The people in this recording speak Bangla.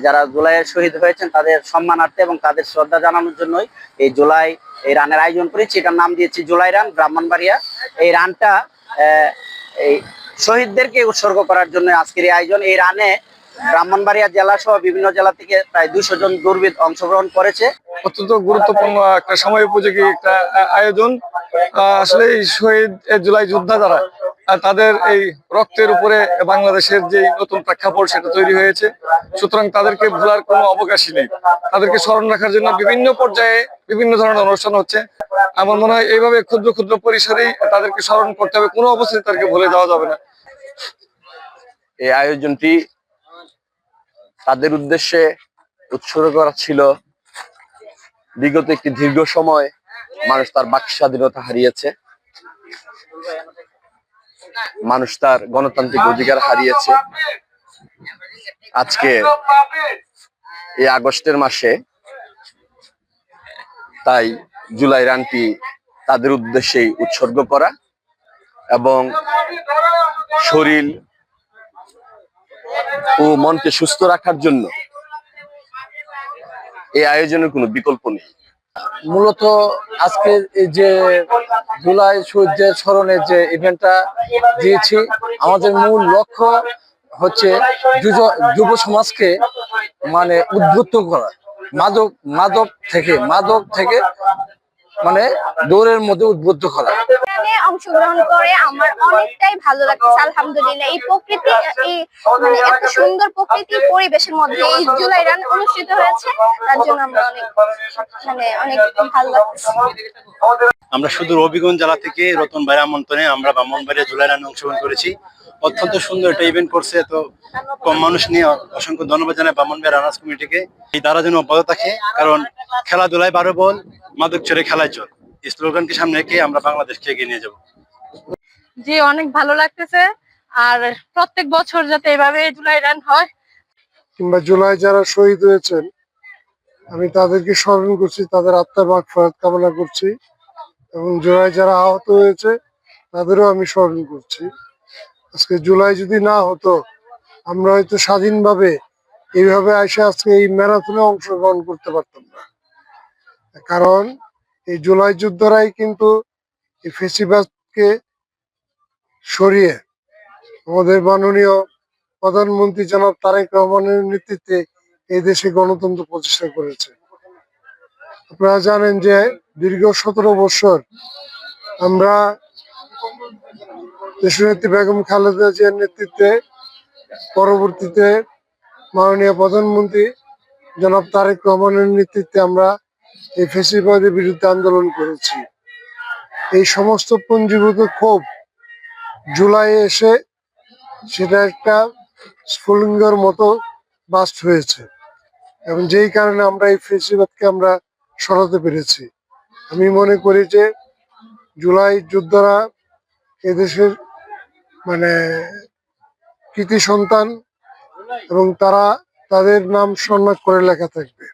যারা জুলাইয়ে শহীদ হয়েছেন তাদের সম্মানার্থে এবং তাদের শ্রদ্ধা জানানোর জন্যই এই রানের আয়োজন করেছি। এটার নাম দিয়েছি জুলাই রান ব্রাহ্মণবাড়িয়া। এই রানটা এই শহীদদেরকে উৎসর্গ করার জন্য আজকের এই আয়োজন। এই রানে ব্রাহ্মণবাড়িয়া জেলা সহ বিভিন্ন জেলা থেকে প্রায় 200 জন দৌড়বিদ অংশগ্রহণ করেছে। অত্যন্ত গুরুত্বপূর্ণ একটা সময় উপযোগী একটা আয়োজন। আসলে এই শহীদ জুলাই যোদ্ধা যারা তাদের এই রক্তের উপরে বাংলাদেশের যে নতুন প্রেক্ষাপট সেটা তৈরি হয়েছে, সুতরাং তাদেরকে ভোলার কোনো অবকাশই নেই। তাদেরকে স্মরণ রাখার জন্য বিভিন্ন পর্যায়ে বিভিন্ন ধরনের অনুষ্ঠান হচ্ছে। আমার মনে হয় এইভাবে ক্ষুদ্র ক্ষুদ্র পরিসরেই তাদেরকে স্মরণ করতে হবে, কোনো অবস্থায় তাদেরকে ভুলে যাওয়া যাবে না। এই আয়োজনটি তাদের উদ্দেশ্যে উৎসর্গ করা ছিল। বিগত একটি দীর্ঘ সময় মানুষ তার বাক স্বাধীনতা হারিয়েছে, মানুষ তার গণতান্ত্রিক অধিকার হারিয়েছে। আজকে এই আগস্টের মাসে তাই জুলাই রানটি তাদের উদ্দেশ্যেই উৎসর্গ করা এবং শরীর ও মনকে সুস্থ রাখার জন্য এই আয়োজনের কোনো বিকল্প নেই। মূলত আজকে এই যে জুলাই শহীদদের স্মরণে যে ইভেন্টটা দিয়েছি, আমাদের মূল লক্ষ্য হচ্ছে যুব সমাজকে মানে উদ্বুদ্ধ করা, মাদক থেকে মানে দৌড়ের মধ্যে উদ্বুদ্ধ করা। অংশগ্রহণ করে আমার অনেকটাই ভালো লাগছে আলহামদুলিল্লাহ। এই প্রকৃতি, এই মানে এত সুন্দর প্রকৃতির পরিবেশের মধ্যে এই জুলাই রান অনুষ্ঠিত হয়েছে, তার জন্য আমরা অনেক ভালো লাগছে। আমরা সুদূর হবিগঞ্জ জেলা থেকে রতন ভাইয়ের আমন্ত্রণে আমরা ব্রাহ্মণবাড়িয়া জুলাই রানে অংশগ্রহণ করেছি। অত্যন্ত সুন্দর একটা ইভেন্ট করছে, তো কম মানুষ নিয়ে অসংখ্য ধন্যবাদ জানাই ব্রাহ্মণবাড়িয়া রানার্স কমিটিকে। এই দ্বারা যেন অব্যাহত থাকে, কারণ খেলাধুলায় 12 বল, মাদক চোরে খেলায় চল, এই স্লোগানকে সামনে রেখে আমরা বাংলাদেশকে এগিয়ে নিয়ে যাবো। জি, অনেক ভালো লাগতেছে। আর প্রত্যেক বছর যাতে এভাবে জুলাই রান হয়, কিংবা জুলাই যারা শহীদ হয়েছেন আমি তাদেরকে স্মরণ করছি, তাদের আত্মার মাগফিরাত কামনা করছি এবং জুলাই যারা আহত হয়েছে তাদেরও আমি স্মরণ করছি। আজকে জুলাই যদি না হতো আমরা হয়তো স্বাধীনভাবে এইভাবে এসে আজকে এই ম্যারাথনে অংশগ্রহণ করতে পারতাম না। কারণ এই জুলাই যোদ্ধারাই কিন্তু এই ফ্যাসিবাদকে সরিয়ে আমাদের মাননীয় প্রধানমন্ত্রী জনাব তারেক রহমানের নেতৃত্বে এই দেশে গণতন্ত্র প্রতিষ্ঠা করেছে। আপনারা জানেন যে দীর্ঘ 17 বছর আমরা দেশনেত্রী বেগম খালেদা জিয়ার নেতৃত্বে, পরবর্তীতে মাননীয় প্রধানমন্ত্রী জনাব তারেক রহমানের নেতৃত্বে আমরা এই ফ্যাসিবাদের বিরুদ্ধে আন্দোলন করেছি। এই সমস্ত পুঞ্জীভূত ক্ষোভ জুলাইয়ে এসে সেটা একটা স্ফুলিঙ্গের মতো বাস্ট হয়েছে এবং যেই কারণে আমরা এই ফ্যাসিবাদকে আমরা সরাতে পেরেছি। আমি মনে করি যে জুলাই যোদ্ধারা এদেশের মানে কৃতি সন্তান এবং তারা তাদের নাম সম্মান করে লেখা থাকবে।